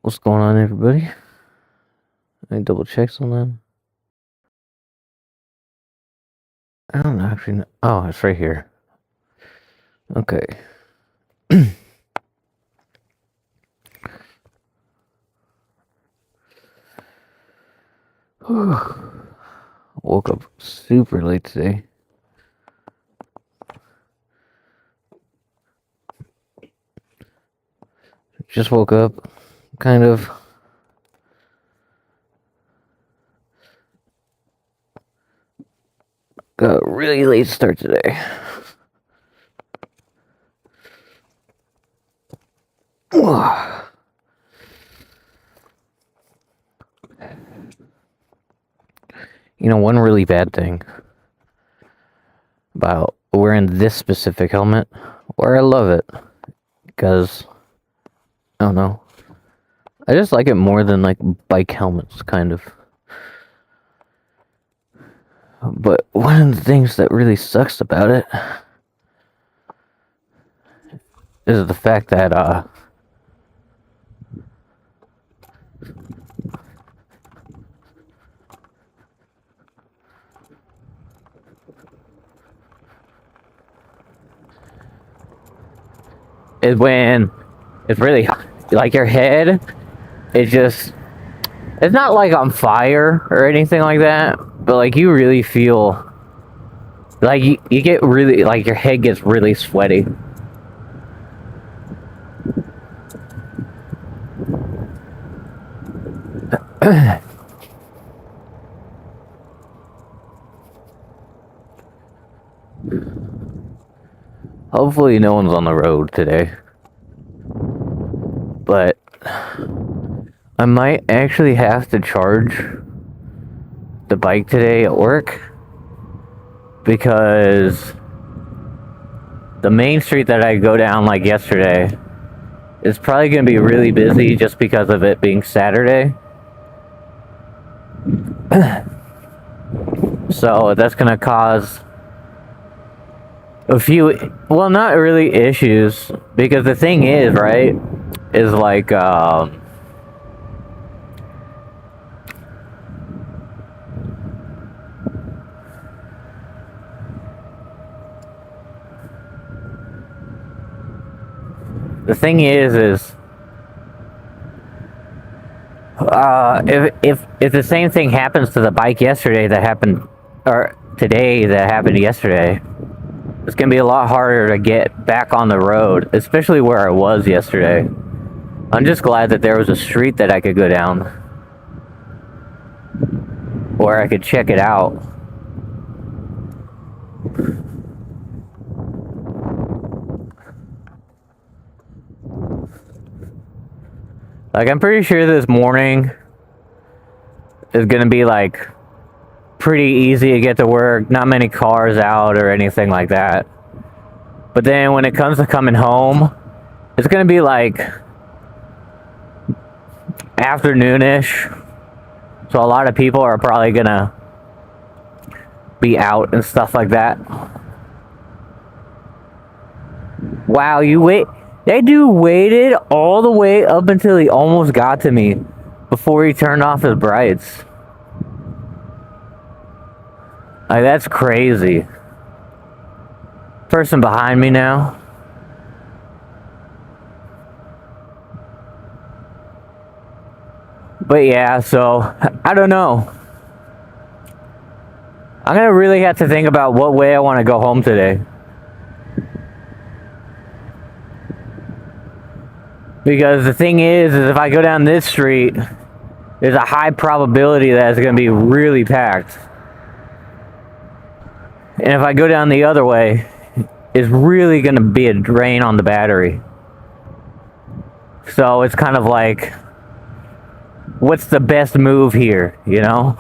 What's going on, everybody? Any double checks on that? I don't actually know. Oh, it's right here. Okay. Woke up super late today. Just woke up, kind of. Got a really late start today. You know, one really bad thing about wearing this specific helmet, or I love it, because, I don't know, I just like it more than, like, bike helmets, kind of. But one of the things that really sucks about it is the fact that, is when it's really, like, your head, it's not like on fire or anything like that, but, like, you really feel, like, you get really, like, your head gets really sweaty. Hopefully no one's on the road today. But I might actually have to charge the bike today at work, because the main street that I go down like yesterday is probably going to be really busy just because of it being Saturday. So that's going to cause a few, well, not really issues, because the thing is, right, is like, the thing is if the same thing happens to the bike yesterday that happened, or today that happened yesterday, it's gonna be a lot harder to get back on the road, especially where I was yesterday. I'm just glad that there was a street that I could go down, where I could check it out. Like, I'm pretty sure this morning is gonna be, like, pretty easy to get to work, not many cars out or anything like that. But then when it comes to coming home, it's gonna be, like, afternoonish. So a lot of people are probably gonna be out and stuff like that. Wow, that dude waited all the way up until he almost got to me before he turned off his brights. Like, that's crazy. Person behind me now. But yeah, so, I don't know. I'm gonna really have to think about what way I want to go home today. Because the thing is if I go down this street, there's a high probability that it's going to be really packed. And if I go down the other way, it's really going to be a drain on the battery. So it's kind of like, what's the best move here, you know?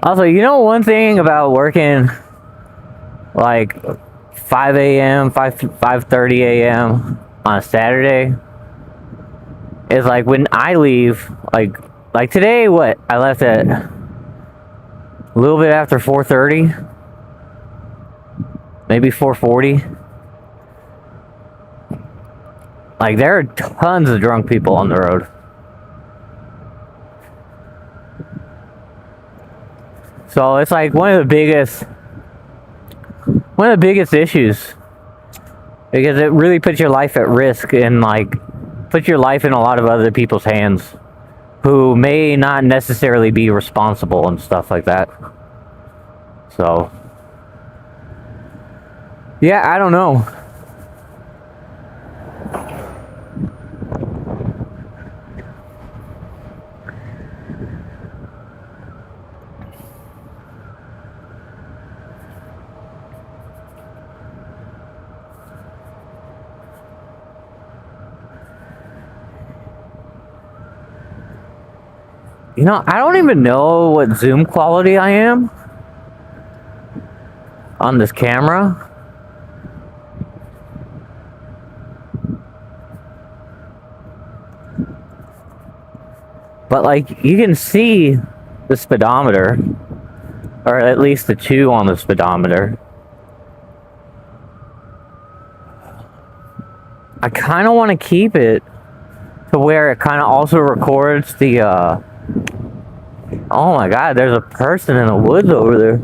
Also, you know one thing about working like 5 a.m., 5:30 a.m. on a Saturday is, like, when I leave, like today, I left at a little bit after 4:30. maybe 440. Like, there are tons of drunk people on the road. So it's like one of the biggest issues, because it really puts your life at risk and like puts your life in a lot of other people's hands who may not necessarily be responsible and stuff like that. So yeah, I don't know. You know, I don't even know what zoom quality I am on this camera. But like, you can see the speedometer, or at least the 2 on the speedometer. I kind of want to keep it to where it kind of also records the, oh my god, there's a person in the woods over there.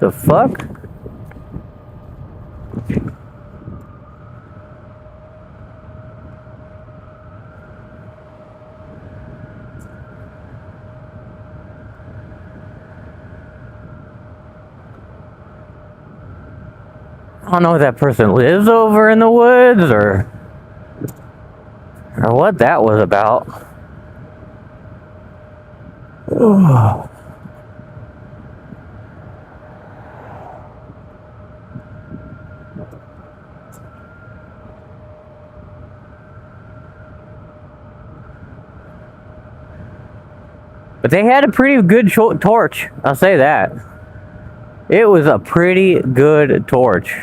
The fuck? I don't know if that person lives over in the woods or what that was about. But they had a pretty good torch, I'll say that. It was a pretty good torch.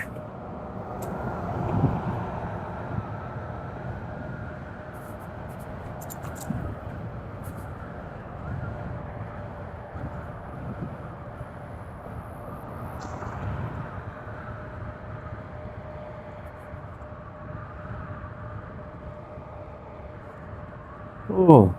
Ooh.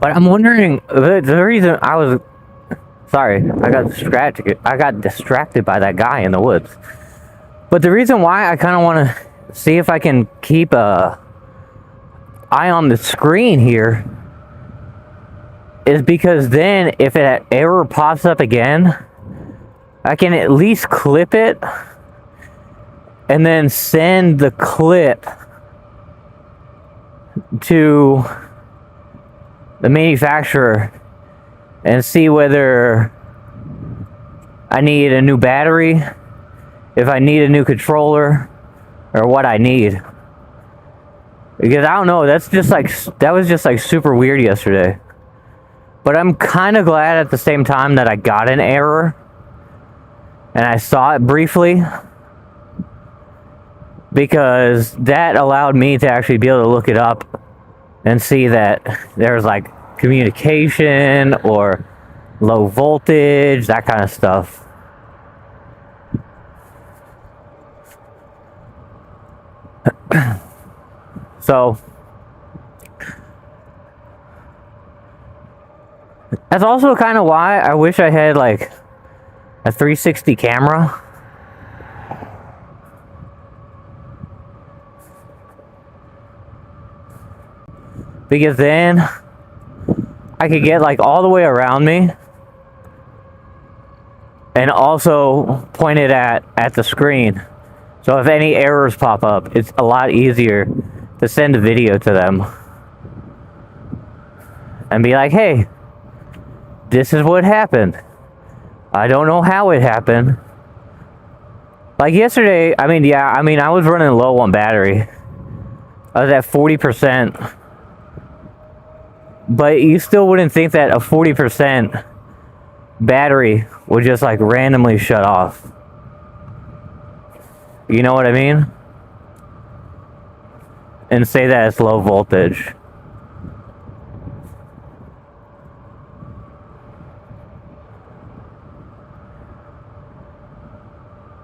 But I'm wondering, the reason I was... Sorry, I got distracted by that guy in the woods. But the reason why I kind of want to see if I can keep a eye on the screen here is because then if an error pops up again, I can at least clip it and then send the clip to the manufacturer and see whether I need a new battery, if I need a new controller, or what I need. Because I don't know, that was just like super weird yesterday. But I'm kind of glad at the same time that I got an error and I saw it briefly, because that allowed me to actually be able to look it up and see that there's like communication or low voltage, that kind of stuff. So that's also kind of why I wish I had like a 360 camera. Because then I could get like all the way around me and also point it at the screen So if any errors pop up, it's a lot easier to send a video to them and be like, hey, this is what happened. I don't know how it happened. Like yesterday, I was running low on battery. I was at 40%. But you still wouldn't think that a 40% battery would just like randomly shut off. You know what I mean? And say that it's low voltage.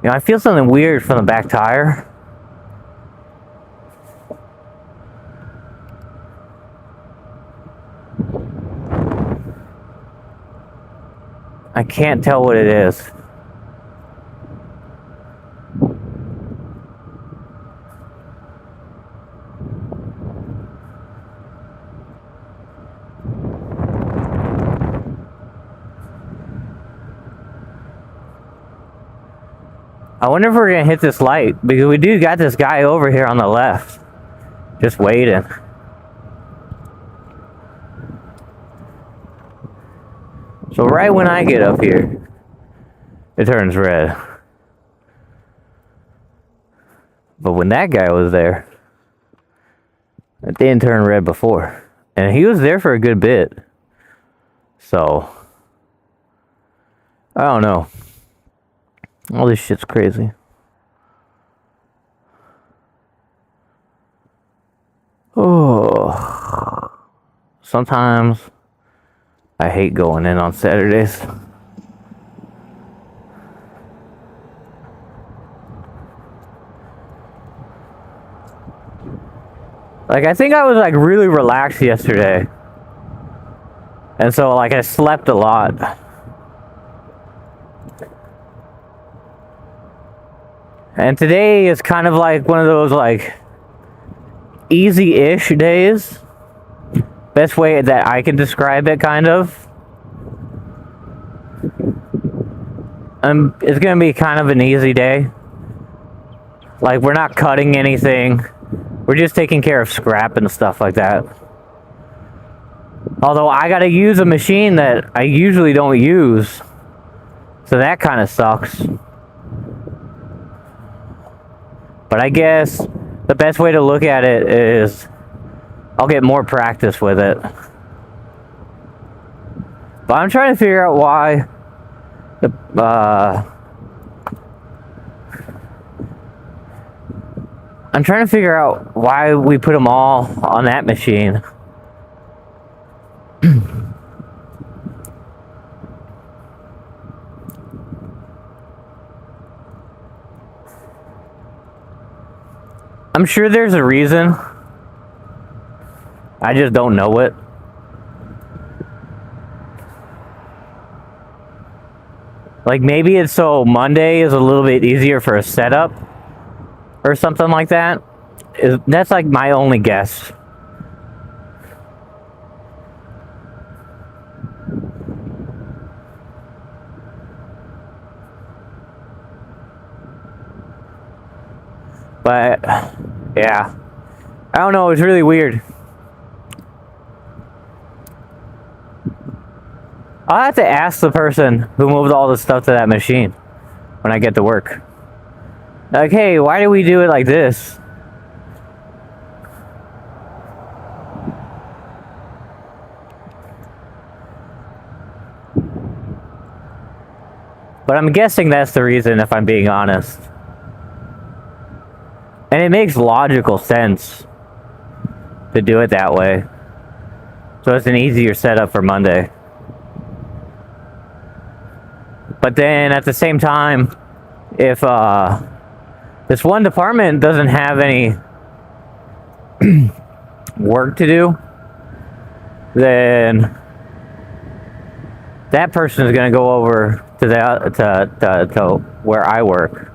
You know, I feel something weird from the back tire. I can't tell what it is. I wonder if we're gonna hit this light, because we do got this guy over here on the left, just waiting. So right when I get up here, it turns red. But when that guy was there, it didn't turn red before. And he was there for a good bit. So, I don't know. All this shit's crazy. Oh. Sometimes I hate going in on Saturdays. Like, I think I was like really relaxed yesterday. And so like I slept a lot. And today is kind of like one of those like easy-ish days. Best way that I can describe it, kind of. It's gonna be kind of an easy day. Like, we're not cutting anything. We're just taking care of scrap and stuff like that. Although I gotta use a machine that I usually don't use. So that kind of sucks. But I guess the best way to look at it is I'll get more practice with it. But I'm trying to figure out why I'm trying to figure out why we put them all on that machine. I'm sure there's a reason. I just don't know it. Like, maybe it's so Monday is a little bit easier for a setup or something like that. That's like my only guess. But yeah, I don't know, it's really weird. I'll have to ask the person who moved all the stuff to that machine when I get to work. Like, hey, why do we do it like this? But I'm guessing that's the reason, if I'm being honest. And it makes logical sense to do it that way. So it's an easier setup for Monday. But then at the same time, if this one department doesn't have any work to do, then that person is going to go over to to where I work.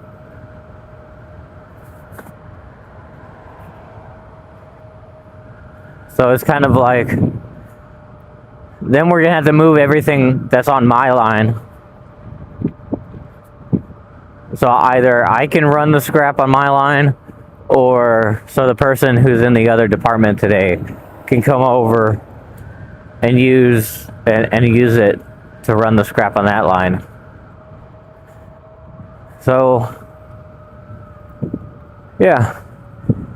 So it's kind of like, then we're going to have to move everything that's on my line So either I can run the scrap on my line, or so the person who's in the other department today can come over and use it to run the scrap on that line. So yeah.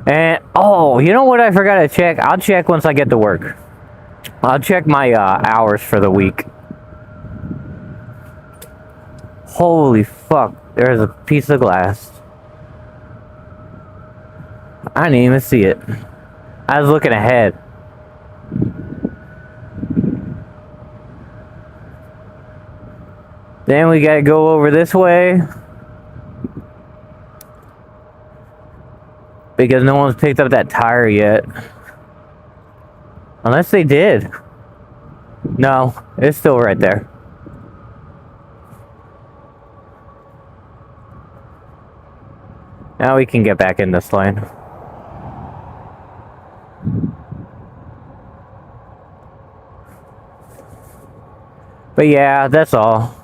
And oh, you know what I forgot to check? I'll check once I get to work. I'll check my hours for the week. Holy fuck, there's a piece of glass. I didn't even see it. I was looking ahead. Then we gotta go over this way, because no one's picked up that tire yet. Unless they did. No, it's still right there. Now we can get back in this lane. But yeah, that's all.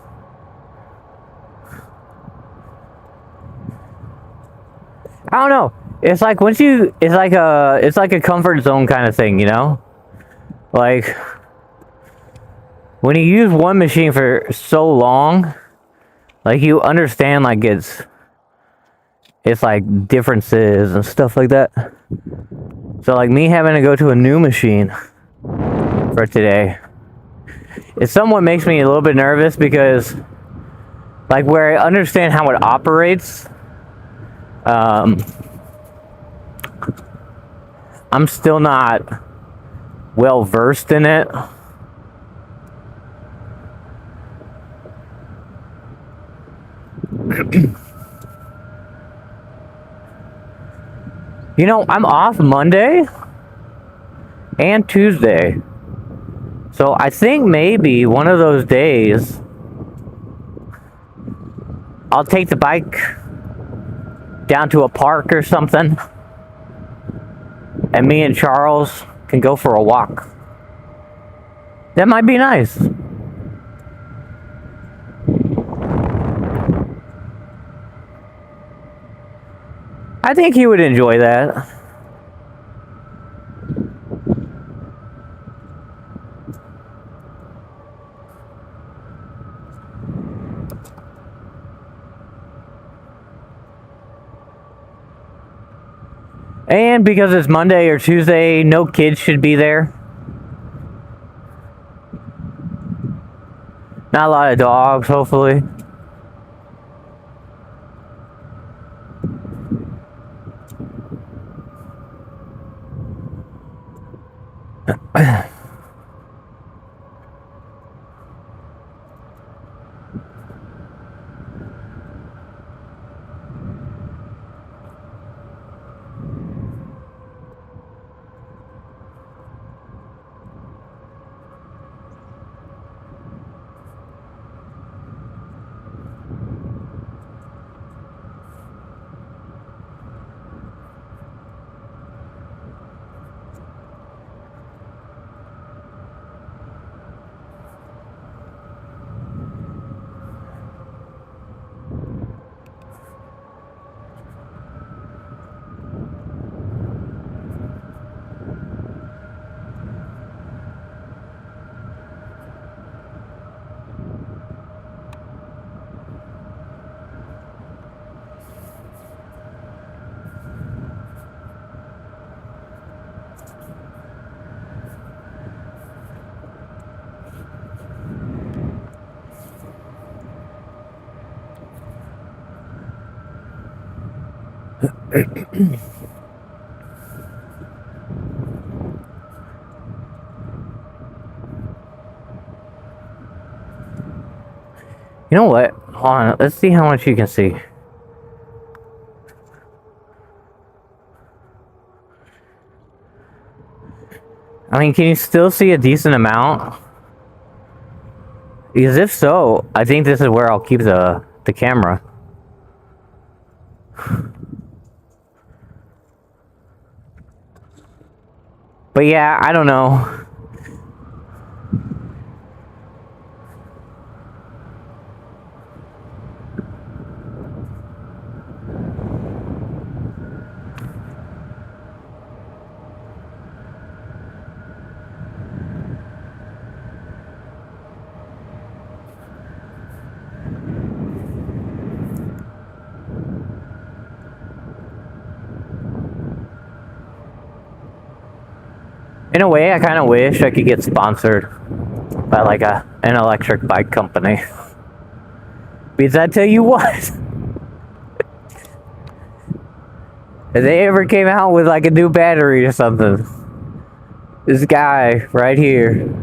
I don't know. It's like once you, it's like a comfort zone kind of thing, you know? Like when you use one machine for so long, like you understand like it's like differences and stuff like that. So like me having to go to a new machine for today, it somewhat makes me a little bit nervous, because like where I understand how it operates, I'm still not well versed in it. You know, I'm off Monday and Tuesday. So I think maybe one of those days I'll take the bike down to a park or something, and me and Charles can go for a walk. That might be nice. I think he would enjoy that. And because it's Monday or Tuesday, no kids should be there. Not a lot of dogs, hopefully. You know what? Hold on. Let's see how much you can see. I mean, can you still see a decent amount? Because if so, I think this is where I'll keep the camera. But yeah, I don't know. In a way, I kind of wish I could get sponsored by like an electric bike company. Because I tell you what, if they ever came out with like a new battery or something, this guy right here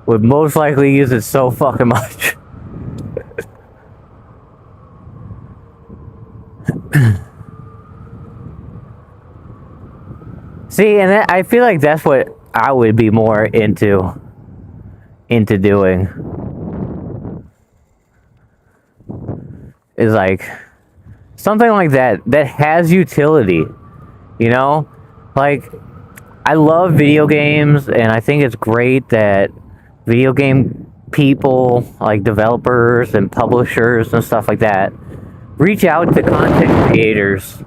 would most likely use it so fucking much. See, and I feel like that's what I would be more into doing. Is like something like that has utility, you know? Like, I love video games, and I think it's great that video game people, like developers and publishers and stuff like that, reach out to content creators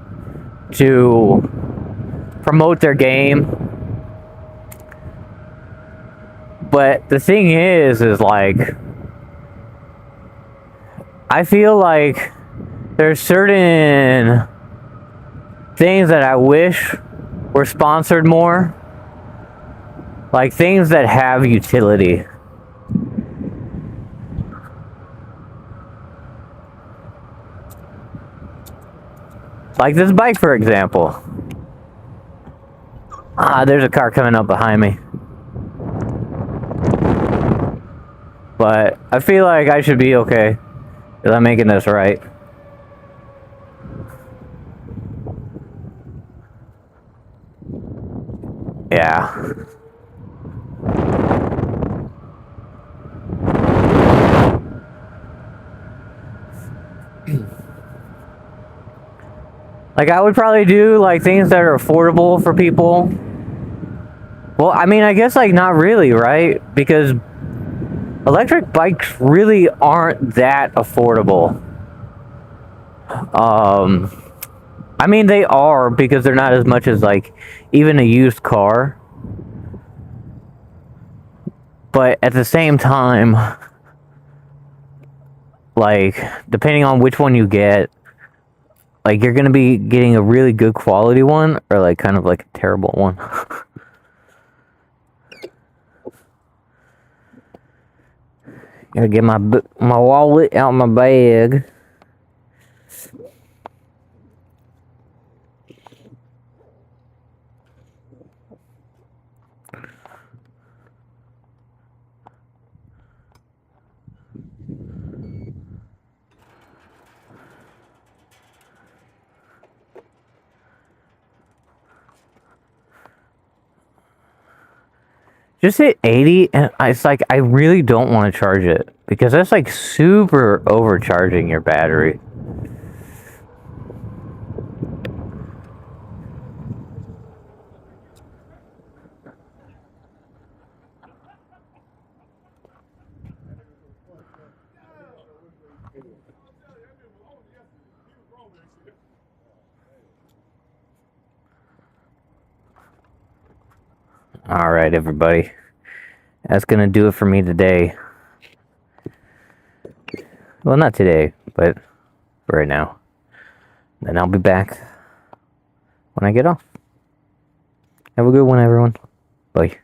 to promote their game. But the thing is like, I feel like there's certain things that I wish were sponsored more. Like things that have utility. Like this bike, for example. There's a car coming up behind me. But I feel like I should be okay, because I'm making this right. Yeah. Like, I would probably do, like, things that are affordable for people. Well, I mean, I guess, like, not really, right? Because electric bikes really aren't that affordable. I mean, they are, because they're not as much as, like, even a used car. But at the same time, like, depending on which one you get, like, you're gonna be getting a really good quality one, or, like, kind of, like, a terrible one. Gotta get my wallet out of my bag. Just hit 80, and it's like, I really don't want to charge it, because that's like super overcharging your battery. Alright, everybody. That's gonna do it for me today. Well, not today, but for right now. Then I'll be back when I get off. Have a good one, everyone. Bye.